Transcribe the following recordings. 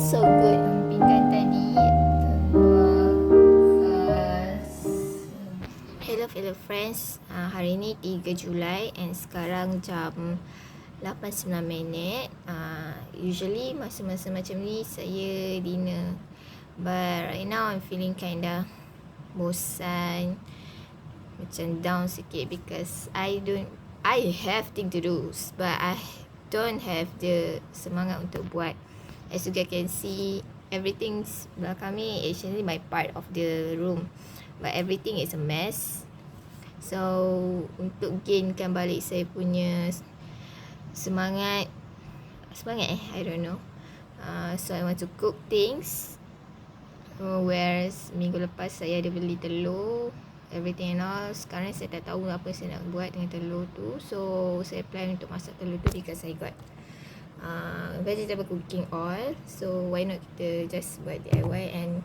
so good pinggan tadi. Hello friends, hari ni 3 Julai and sekarang jam 8.09 minit. Usually masa-masa macam ni saya dinner, but right now I'm feeling kinda bosan, macam down sikit because I have thing to do, but I don't have the semangat untuk buat. As you guys can see, everything's belakang ni actually my part of the room, but everything is a mess. So untuk gainkan balik saya punya semangat I don't know, so I want to cook things, whereas minggu lepas saya ada beli telur, everything and all. Sekarang saya tak tahu apa saya nak buat dengan telur tu, so saya plan untuk masak telur tu because I got vegetable cooking oil, so why not kita just buat DIY. And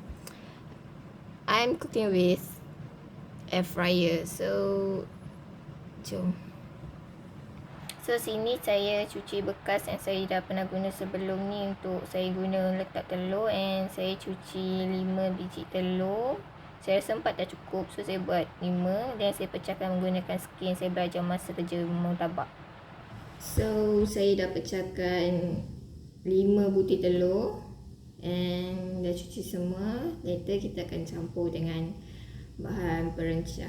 I'm cooking with air fryer, so jom. So sini saya cuci bekas yang saya dah pernah guna sebelum ni untuk saya guna letak telur, and saya cuci 5 biji telur. Saya rasa 4 dah cukup, so saya buat 5, dan saya pecahkan menggunakan skin. Saya belajar masa kerja martabak. So saya dah pecahkan 5 butir telur and dah cuci semua. Later kita akan campur dengan bahan perasa.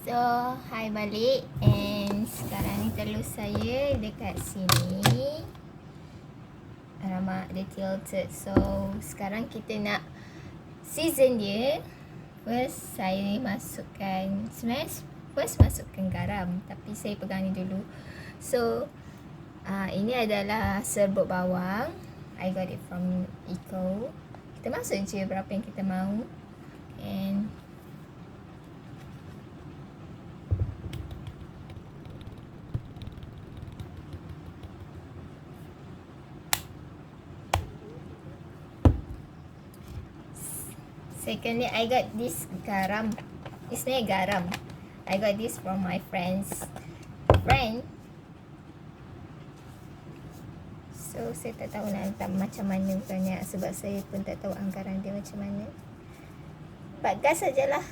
So hai balik, and sekarang ni telur saya dekat sini. Alamak, dia tilted. So sekarang kita nak season dia. First saya masukkan, first masukkan garam, tapi saya pegang ni dulu. So ini adalah serbuk bawang. I got it from Eco. Kita masuk je berapa yang kita mahu. And secondly, I got this garam. It's not garam. I got this from my friend. So saya tak tahu nak letak macam mana banyak, sebab saya pun tak tahu anggaran dia macam mana. But gas sajalah.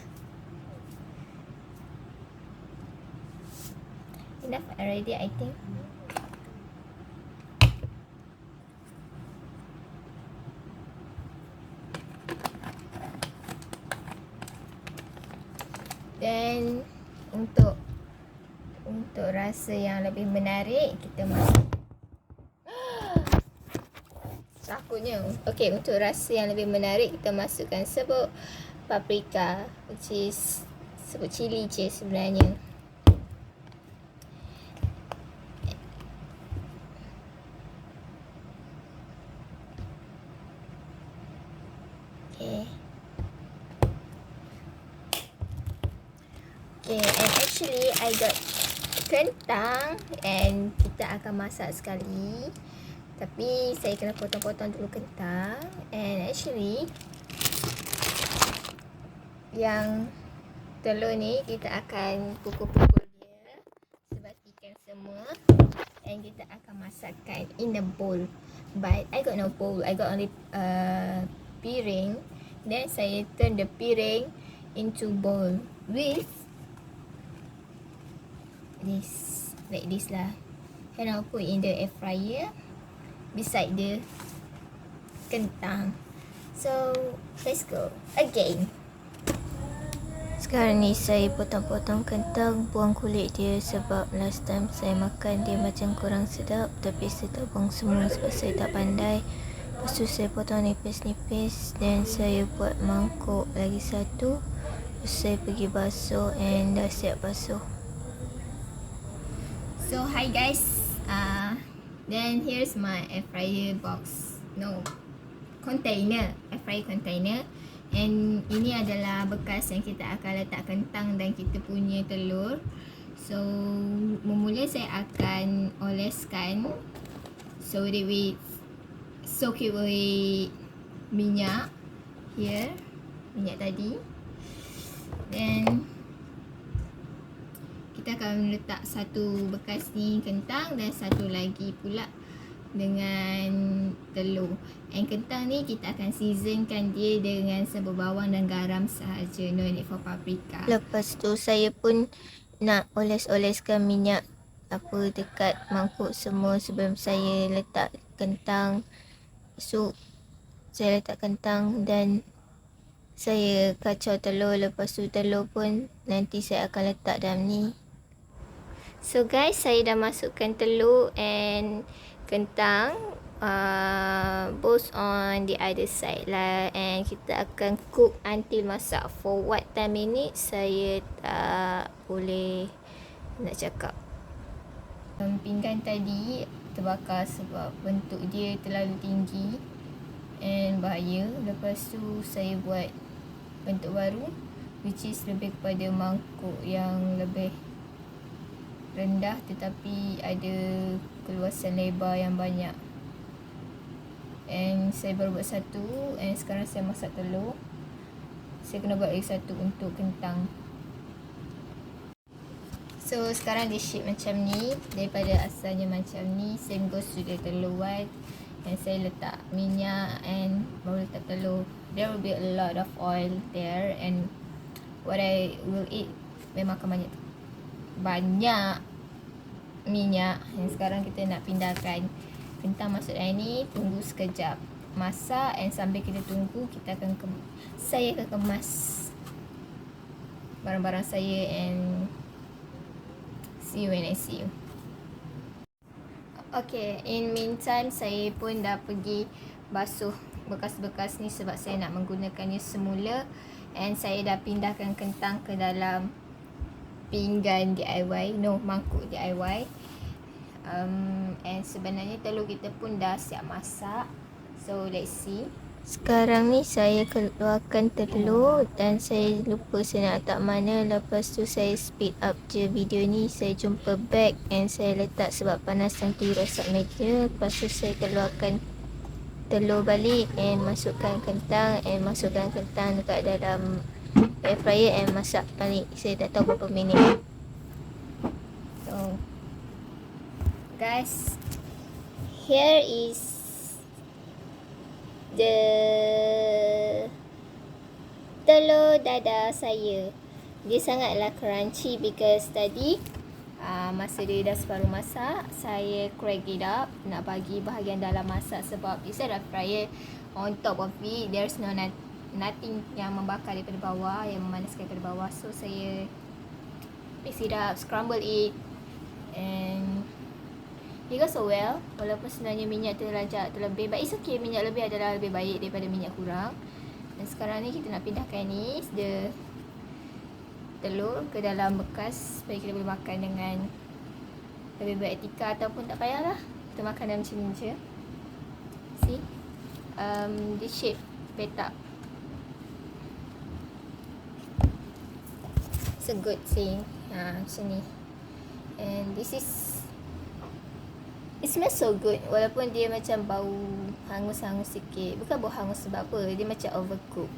Enough already, I think. Dan untuk rasa yang lebih menarik, kita masuk takutnya. Okay, untuk rasa yang lebih menarik, kita masukkan serbuk paprika, which is serbuk cili je sebenarnya. Okay, and actually I got kentang, and kita akan masak sekali. Tapi saya kena potong-potong dulu kentang. And actually yang telur ni kita akan pukul-pukul dia sebatikan semua, and kita akan masakkan in a bowl. But I got no bowl, I got only piring. Then saya turn the piring into bowl with this, like this lah. And I'll put in the air fryer beside the kentang. So let's go again. Sekarang ni saya potong-potong kentang, buang kulit dia, sebab last time saya makan dia macam kurang sedap, tapi saya tak buang semua sebab saya tak pandai. Lepas tu saya potong nipis-nipis, dan saya buat mangkuk lagi satu. Terus saya pergi basuh, and dah siap basuh. So hi guys, then here's my air fryer box, container, air fryer container. And ini adalah bekas yang kita akan letak kentang dan kita punya telur. So memula saya akan oleskan, so that we soak it with minyak here, minyak tadi. Then kita akan letak satu bekas ni kentang, dan satu lagi pula dengan telur. And kentang ni kita akan seasonkan dia dengan sambal bawang dan garam sahaja, no need for paprika. Lepas tu saya pun nak oles-oleskan minyak dekat mangkuk semua sebelum saya letak kentang. So saya letak kentang dan saya kacau telur. Lepas tu telur pun nanti saya akan letak dalam ni. So guys, saya dah masukkan telur and kentang both on the other side lah, and kita akan cook until masak. For what time minutes saya tak boleh nak cakap. Pinggan tadi terbakar sebab bentuk dia terlalu tinggi and bahaya. Lepas tu saya buat bentuk baru, which is lebih kepada mangkuk yang lebih rendah tetapi ada keluasan lebar yang banyak. And saya baru buat satu, and sekarang saya masak telur. Saya kena buat lagi satu untuk kentang. So sekarang dia shape macam ni. Daripada asalnya macam ni, saya gosok dia telur white, and saya letak minyak and baru letak telur. There will be a lot of oil there, and what I will eat memang akan banyak minyak. Dan sekarang kita nak pindahkan kentang masuk dalam ni. Tunggu sekejap masak, and sambil kita tunggu saya akan kemas barang-barang saya and see you when I see you. Okay, in meantime saya pun dah pergi basuh bekas-bekas ni sebab saya nak menggunakannya semula, and saya dah pindahkan kentang ke dalam pinggan DIY, mangkuk DIY. And sebenarnya telur kita pun dah siap masak. So let's see. Sekarang ni saya keluarkan telur dan saya lupa saya nak letak mana. Lepas tu saya speed up je video ni. Saya jumpa bag and saya letak sebab panas nanti rosak meja. Lepas tu saya keluarkan telur balik and masukkan kentang dekat dalam air fryer and masak balik. Saya tak tahu berapa minit. So guys, here is the telur dadah saya. Dia sangatlah crunchy because tadi masa dia dah separuh masak, saya crack it up nak bagi bahagian dalam masak sebab instead of fryer on top of it, there's nothing yang membakar daripada bawah, yang memanaskan daripada bawah. So saya mix it up, scramble it, and it goes so well. Walaupun sebenarnya minyak terlebih, but it's okay, minyak lebih adalah lebih baik daripada minyak kurang. Dan sekarang ni kita nak pindahkan ni the telur ke dalam bekas supaya kita boleh makan dengan lebih beretika, ataupun tak payahlah, kita makan dalam macam ni je. See, this shape petak. It's a good thing. Macam ni. And this is, it smells so good. Walaupun dia macam bau hangus-hangus sikit. Bukan bau hangus sebab apa, dia macam overcook.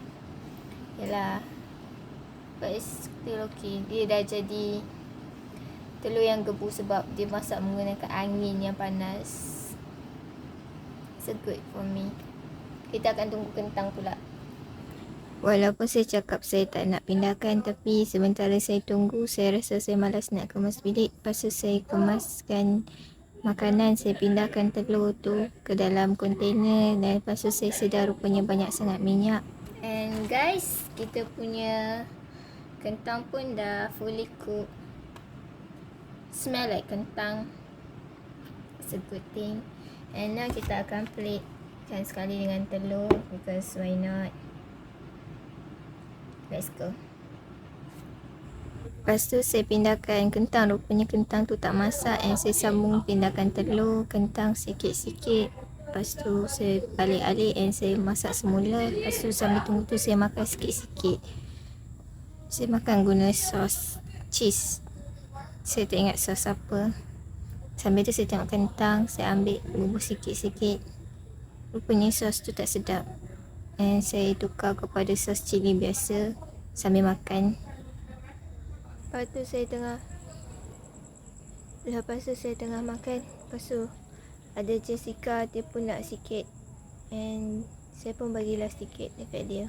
Yalah, but it's still okay. Dia dah jadi telur yang gebu sebab dia masak menggunakan angin yang panas. So good for me. Kita akan tunggu kentang pula. Walaupun saya cakap saya tak nak pindahkan, tapi sementara saya tunggu, saya rasa saya malas nak kemas bilik. Lepas tu saya kemaskan makanan, saya pindahkan telur tu ke dalam kontainer, dan lepas tu saya sedar rupanya banyak sangat minyak. And guys, kita punya kentang pun dah fully cooked. Smell like kentang. It's a good thing. And now kita akan platekan sekali dengan telur, because why not. Let's go. Lepas tu saya pindahkan kentang. Rupanya kentang tu tak masak, and saya sambung pindahkan telur, kentang sikit-sikit. Lepas tu saya balik-alik and saya masak semula. Lepas tu sambil tunggu tu saya makan sikit-sikit. Saya makan guna sos cheese. Saya tak ingat sos apa. Sambil tu saya tengok kentang, saya ambil bubur sikit-sikit. Rupanya sos tu tak sedap, and saya tukar kepada sos cili biasa sambil makan. Lepas tu saya tengah makan. Lepas tu Ada Jessica, dia pun nak sikit. And saya pun bagilah sikit dekat dia.